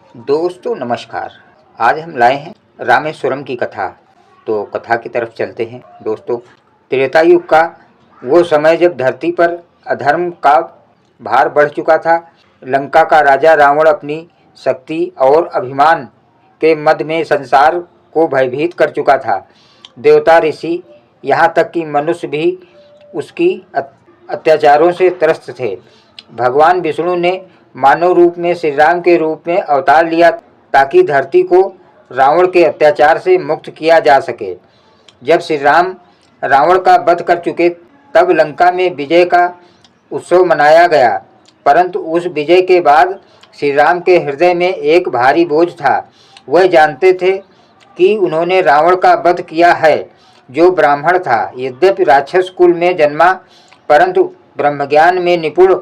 दोस्तों नमस्कार। आज हम लाए हैं रामेश्वरम की कथा। तो कथा की तरफ चलते हैं। दोस्तों, त्रेता युग का वो समय जब धरती पर अधर्म का भार बढ़ चुका था। लंका का राजा रावण अपनी शक्ति और अभिमान के मद में संसार को भयभीत कर चुका था। देवता, ऋषि, यहाँ तक कि मनुष्य भी उसकी अत्याचारों से त्रस्त थे। भगवान विष्णु ने मानव रूप में श्री राम के रूप में अवतार लिया ताकि धरती को रावण के अत्याचार से मुक्त किया जा सके। जब श्री राम रावण का वध कर चुके तब लंका में विजय का उत्सव मनाया गया, परंतु उस विजय के बाद श्री राम के हृदय में एक भारी बोझ था। वह जानते थे कि उन्होंने रावण का वध किया है, जो ब्राह्मण था। यद्यपि राक्षस कुल में जन्मा, परंतु ब्रह्मज्ञान में निपुण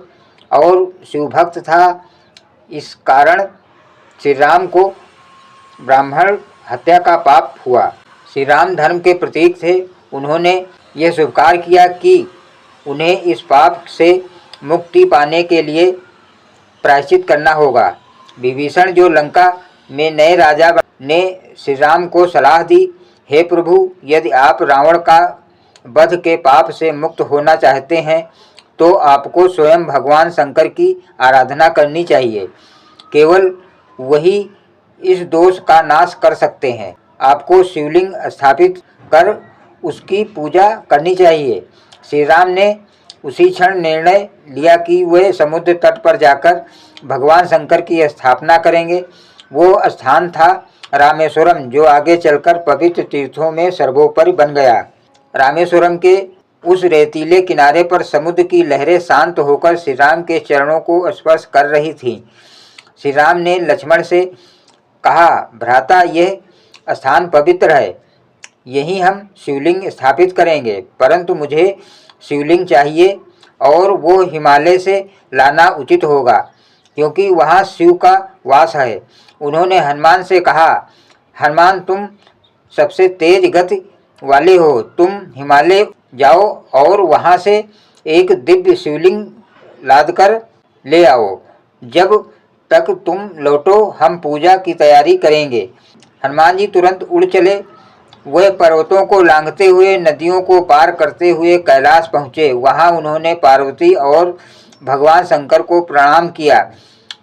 और शिवभक्त था। इस कारण श्री राम को ब्राह्मण हत्या का पाप हुआ। श्री राम धर्म के प्रतीक थे। उन्होंने यह स्वीकार किया कि उन्हें इस पाप से मुक्ति पाने के लिए प्रायश्चित करना होगा। विभीषण, जो लंका में नए राजा ने श्री राम को सलाह दी, हे प्रभु, यदि आप रावण का वध के पाप से मुक्त होना चाहते हैं तो आपको स्वयं भगवान शंकर की आराधना करनी चाहिए। केवल वही इस दोष का नाश कर सकते हैं। आपको शिवलिंग स्थापित कर उसकी पूजा करनी चाहिए। श्री राम ने उसी क्षण निर्णय लिया कि वे समुद्र तट पर जाकर भगवान शंकर की स्थापना करेंगे। वो स्थान था रामेश्वरम, जो आगे चलकर पवित्र तीर्थों में सर्वोपरि बन गया। रामेश्वरम के उस रेतीले किनारे पर समुद्र की लहरें शांत होकर श्री राम के चरणों को स्पर्श कर रही थीं। श्री राम ने लक्ष्मण से कहा, भ्राता, यह स्थान पवित्र है, यहीं हम शिवलिंग स्थापित करेंगे, परंतु मुझे शिवलिंग चाहिए और वो हिमालय से लाना उचित होगा, क्योंकि वहाँ शिव का वास है। उन्होंने हनुमान से कहा, हनुमान, तुम सबसे तेज गति वाले हो, तुम हिमालय जाओ और वहाँ से एक दिव्य शिवलिंग लादकर ले आओ। जब तक तुम लौटो हम पूजा की तैयारी करेंगे। हनुमान जी तुरंत उड़ चले। वह पर्वतों को लांघते हुए, नदियों को पार करते हुए कैलाश पहुँचे। वहाँ उन्होंने पार्वती और भगवान शंकर को प्रणाम किया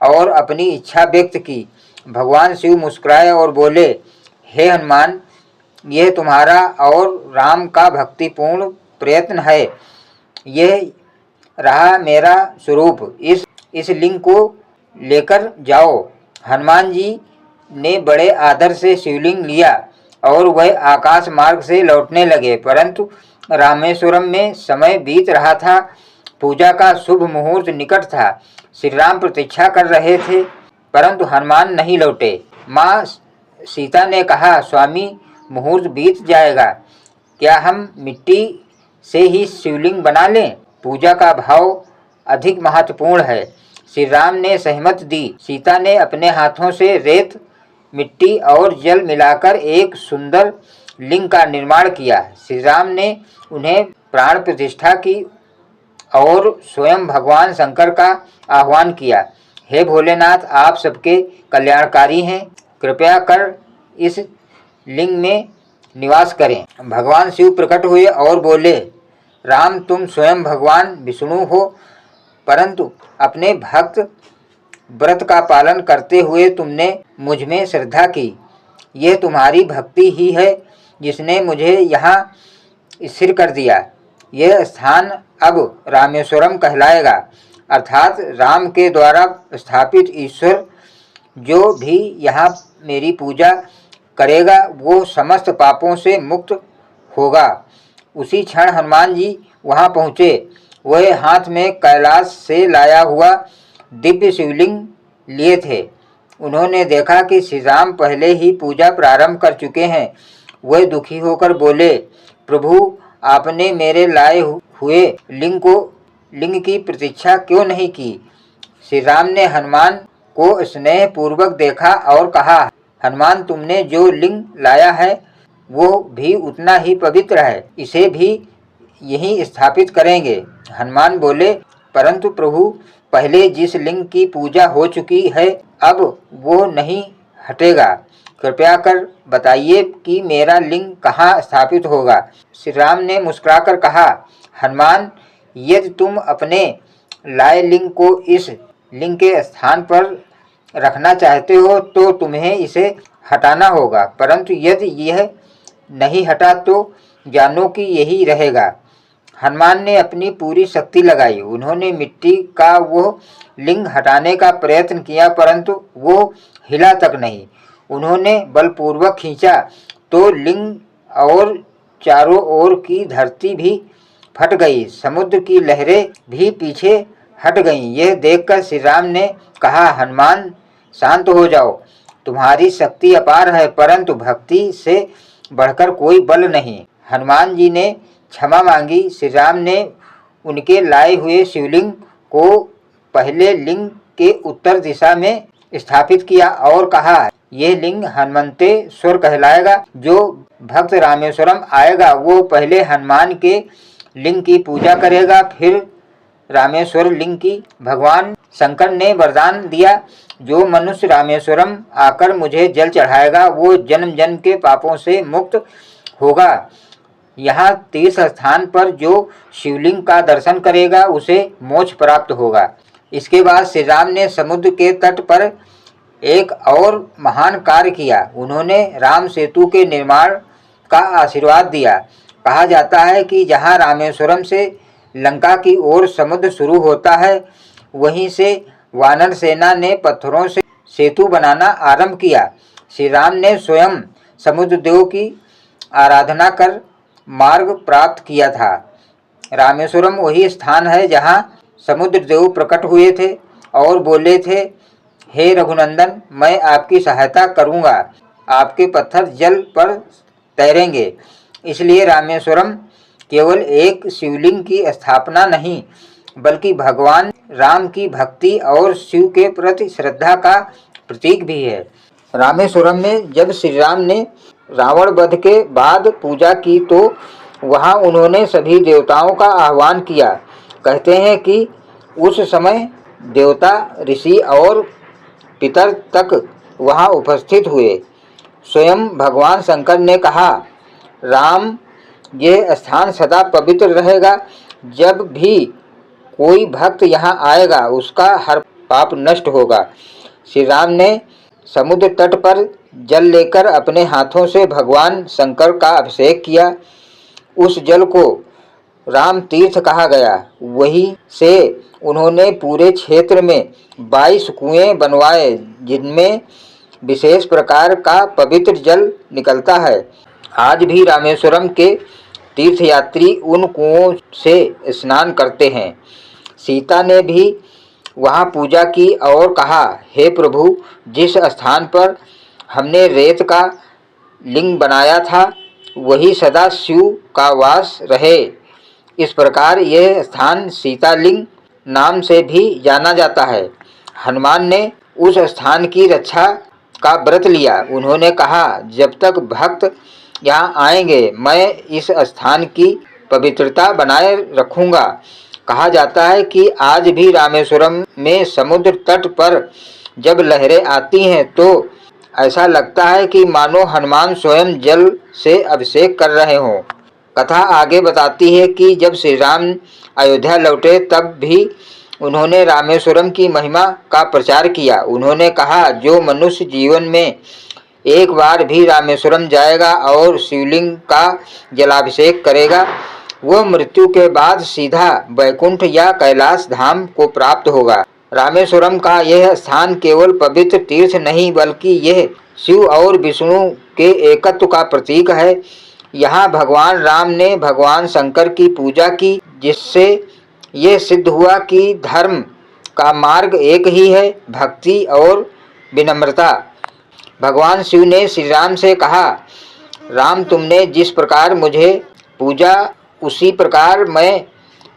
और अपनी इच्छा व्यक्त की। भगवान शिव मुस्कुराए और बोले, हे हनुमान, यह तुम्हारा और राम का भक्तिपूर्ण प्रयत्न है। यह रहा मेरा स्वरूप, इस लिंग को लेकर जाओ। हनुमान जी ने बड़े आदर से शिवलिंग लिया और वह आकाश मार्ग से लौटने लगे, परंतु रामेश्वरम में समय बीत रहा था। पूजा का शुभ मुहूर्त निकट था। श्री राम प्रतीक्षा कर रहे थे, परंतु हनुमान नहीं लौटे। माँ सीता ने कहा, स्वामी, मुहूर्त बीत जाएगा, क्या हम मिट्टी से ही शिवलिंग बना लें? पूजा का भाव अधिक महत्वपूर्ण है। श्री राम ने सहमति दी। सीता ने अपने हाथों से रेत, मिट्टी और जल मिलाकर एक सुंदर लिंग का निर्माण किया। श्री राम ने उन्हें प्राण प्रतिष्ठा की और स्वयं भगवान शंकर का आह्वान किया, हे भोलेनाथ, आप सबके कल्याणकारी हैं, कृपया कर इस लिंग में निवास करें। भगवान शिव प्रकट हुए और बोले, राम, तुम स्वयं भगवान विष्णु हो, परंतु अपने भक्त व्रत का पालन करते हुए तुमने मुझ में श्रद्धा की। यह तुम्हारी भक्ति ही है जिसने मुझे यहाँ स्थिर कर दिया। यह स्थान अब रामेश्वरम कहलाएगा, अर्थात राम के द्वारा स्थापित ईश्वर जो भी यहाँ मेरी पूजा करेगा वो समस्त पापों से मुक्त होगा। उसी क्षण हनुमान जी वहाँ पहुँचे। वह हाथ में कैलाश से लाया हुआ दिव्य शिवलिंग लिए थे। उन्होंने देखा कि श्री राम पहले ही पूजा प्रारंभ कर चुके हैं। वह दुखी होकर बोले, प्रभु, आपने मेरे लाए हुए लिंग की प्रतीक्षा क्यों नहीं की? श्री राम ने हनुमान को स्नेह पूर्वक देखा और कहा, हनुमान, तुमने जो लिंग लाया है वो भी उतना ही पवित्र है, इसे भी यहीं स्थापित करेंगे। हनुमान बोले, परंतु प्रभु, पहले जिस लिंग की पूजा हो चुकी है अब वो नहीं हटेगा। कृपया कर बताइए कि मेरा लिंग कहाँ स्थापित होगा। श्री राम ने मुस्कुराकर कहा, हनुमान, यदि तुम अपने लाए लिंग को इस लिंग के स्थान पर रखना चाहते हो तो तुम्हें इसे हटाना होगा, परंतु यदि यह नहीं हटा तो जानो कि यही रहेगा। हनुमान ने अपनी पूरी शक्ति लगाई। उन्होंने मिट्टी का वो लिंग हटाने का प्रयत्न किया, परंतु वो हिला तक नहीं। उन्होंने बलपूर्वक खींचा तो लिंग और चारों ओर की धरती भी फट गई, समुद्र की लहरें भी पीछे हट गईं। यह देखकर श्री राम ने कहा, हनुमान, शांत हो जाओ। तुम्हारी शक्ति अपार है, परंतु भक्ति से बढ़कर कोई बल नहीं। हनुमान जी ने क्षमा मांगी। श्री राम ने उनके लाए हुए शिवलिंग को पहले लिंग के उत्तर दिशा में स्थापित किया और कहा, यह लिंग हनुमंतेश्वर कहलाएगा। जो भक्त रामेश्वरम आएगा वो पहले हनुमान के लिंग की पूजा करेगा, फिर रामेश्वर लिंग की। भगवान शंकर ने वरदान दिया, जो मनुष्य रामेश्वरम आकर मुझे जल चढ़ाएगा वो जन्म जन्म के पापों से मुक्त होगा। यहाँ तीर्थ स्थान पर जो शिवलिंग का दर्शन करेगा उसे मोक्ष प्राप्त होगा। इसके बाद श्री राम ने समुद्र के तट पर एक और महान कार्य किया। उन्होंने राम सेतु के निर्माण का आशीर्वाद दिया। कहा जाता है कि जहाँ रामेश्वरम से लंका की ओर समुद्र शुरू होता है, वहीं से वानर सेना ने पत्थरों से सेतु बनाना आरंभ किया। श्री राम ने स्वयं समुद्र देव की आराधना कर मार्ग प्राप्त किया था। रामेश्वरम वही स्थान है जहाँ समुद्र देव प्रकट हुए थे और बोले थे, हे रघुनंदन, मैं आपकी सहायता करूँगा, आपके पत्थर जल पर तैरेंगे। इसलिए रामेश्वरम केवल एक शिवलिंग की स्थापना नहीं, बल्कि भगवान राम की भक्ति और शिव के प्रति श्रद्धा का प्रतीक भी है। रामेश्वरम में जब श्री राम ने रावण वध के बाद पूजा की तो वहाँ उन्होंने सभी देवताओं का आह्वान किया। कहते हैं कि उस समय देवता, ऋषि और पितर तक वहाँ उपस्थित हुए। स्वयं भगवान शंकर ने कहा, राम, ये स्थान सदा पवित्र रहेगा। जब भी कोई भक्त यहाँ आएगा उसका हर पाप नष्ट होगा। श्री राम ने समुद्र तट पर जल लेकर अपने हाथों से भगवान शंकर का अभिषेक किया। उस जल को राम तीर्थ कहा गया। वहीं से उन्होंने पूरे क्षेत्र में 22 कुएं बनवाए, जिनमें विशेष प्रकार का पवित्र जल निकलता है। आज भी रामेश्वरम के तीर्थयात्री उन कुओं से स्नान करते हैं। सीता ने भी वहाँ पूजा की और कहा, हे प्रभु, जिस स्थान पर हमने रेत का लिंग बनाया था वही सदा शिव का वास रहे। इस प्रकार यह स्थान सीतालिंग नाम से भी जाना जाता है। हनुमान ने उस स्थान की रक्षा का व्रत लिया। उन्होंने कहा, जब तक भक्त यहाँ आएंगे मैं इस स्थान की पवित्रता बनाए रखूँगा। कहा जाता है कि आज भी रामेश्वरम में समुद्र तट पर जब लहरें आती हैं तो ऐसा लगता है कि मानो हनुमान स्वयं जल से अभिषेक कर रहे हों। कथा आगे बताती है कि जब श्री राम अयोध्या लौटे तब भी उन्होंने रामेश्वरम की महिमा का प्रचार किया। उन्होंने कहा, जो मनुष्य जीवन में एक बार भी रामेश्वरम जाएगा और शिवलिंग का जलाभिषेक करेगा वह मृत्यु के बाद सीधा वैकुंठ या कैलाश धाम को प्राप्त होगा। रामेश्वरम का यह स्थान केवल पवित्र तीर्थ नहीं बल्कि यह शिव और विष्णु के एकत्व का प्रतीक है। यहाँ भगवान राम ने भगवान शंकर की पूजा की, जिससे ये सिद्ध हुआ कि धर्म का मार्ग एक ही है, भक्ति और विनम्रता। भगवान शिव ने श्री राम से कहा, राम, तुमने जिस प्रकार मुझे पूजा उसी प्रकार मैं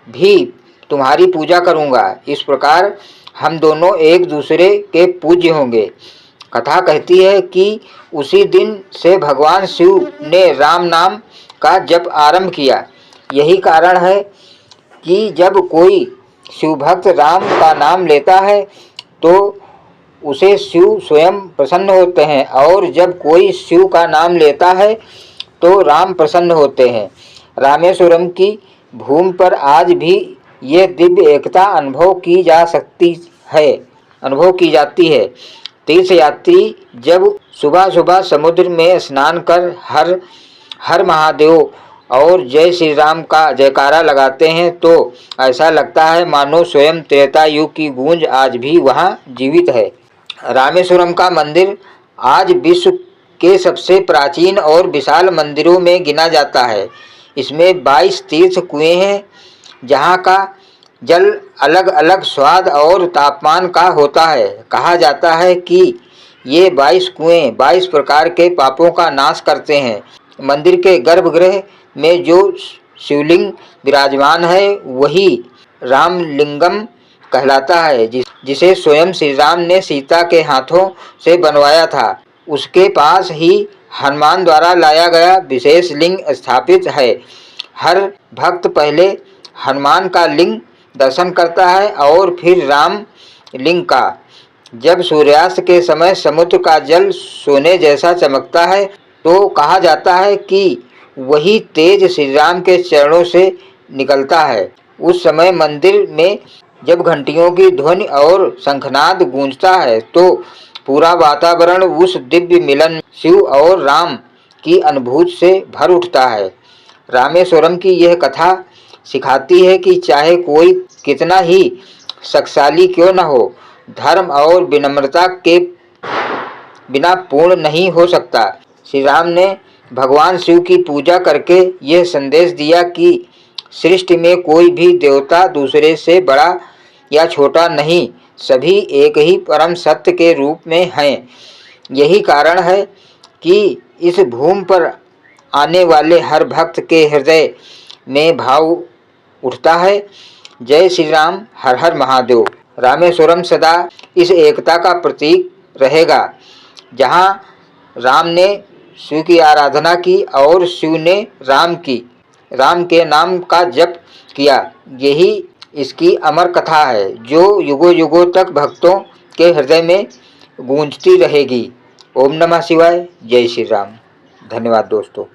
भी तुम्हारी पूजा करूँगा। इस प्रकार हम दोनों एक दूसरे के पूज्य होंगे। कथा कहती है कि उसी दिन से भगवान शिव ने राम नाम का जप आरंभ किया। यही कारण है कि जब कोई शिव भक्त राम का नाम लेता है तो उसे शिव स्वयं प्रसन्न होते हैं, और जब कोई शिव का नाम लेता है तो राम प्रसन्न होते हैं। रामेश्वरम की भूमि पर आज भी ये दिव्य एकता अनुभव की जाती है। तीर्थयात्री जब सुबह सुबह समुद्र में स्नान कर हर हर महादेव और जय श्री राम का जयकारा लगाते हैं तो ऐसा लगता है मानो स्वयं त्रेता युग की गूंज आज भी वहाँ जीवित है। रामेश्वरम का मंदिर आज विश्व के सबसे प्राचीन और विशाल मंदिरों में गिना जाता है। इसमें 22 तीर्थ कुएं हैं, जहाँ का जल अलग अलग स्वाद और तापमान का होता है। कहा जाता है कि ये 22 कुएं 22 प्रकार के पापों का नाश करते हैं। मंदिर के गर्भगृह में जो शिवलिंग विराजमान है वही रामलिंगम कहलाता है, जिसे स्वयं श्री राम ने सीता के हाथों से बनवाया था। उसके पास ही हनुमान द्वारा लाया गया विशेष लिंग स्थापित है। हर भक्त पहले हनुमान का लिंग दर्शन करता है और फिर राम लिंग का। जब सूर्यास्त के समय समुद्र का जल सोने जैसा चमकता है तो कहा जाता है कि वही तेज श्री राम के चरणों से निकलता है। उस समय मंदिर में जब घंटियों की ध्वनि और शंखनाद गूंजता है तो पूरा वातावरण उस दिव्य मिलन शिव और राम की अनुभूति से भर उठता है। रामेश्वरम की यह कथा सिखाती है कि चाहे कोई कितना ही शक्तिशाली क्यों न हो, धर्म और विनम्रता के बिना पूर्ण नहीं हो सकता। श्री राम ने भगवान शिव की पूजा करके यह संदेश दिया कि सृष्टि में कोई भी देवता दूसरे से बड़ा या छोटा नहीं, सभी एक ही परम सत्य के रूप में हैं। यही कारण है कि इस भूमि पर आने वाले हर भक्त के हृदय में भाव उठता है, जय श्री राम, हर हर महादेव। रामेश्वरम सदा इस एकता का प्रतीक रहेगा, जहाँ राम ने शिव की आराधना की और शिव ने राम के नाम का जप किया। यही इसकी अमर कथा है जो युगों युगों तक भक्तों के हृदय में गूंजती रहेगी। ओम नमः शिवाय, जय श्री राम। धन्यवाद दोस्तों।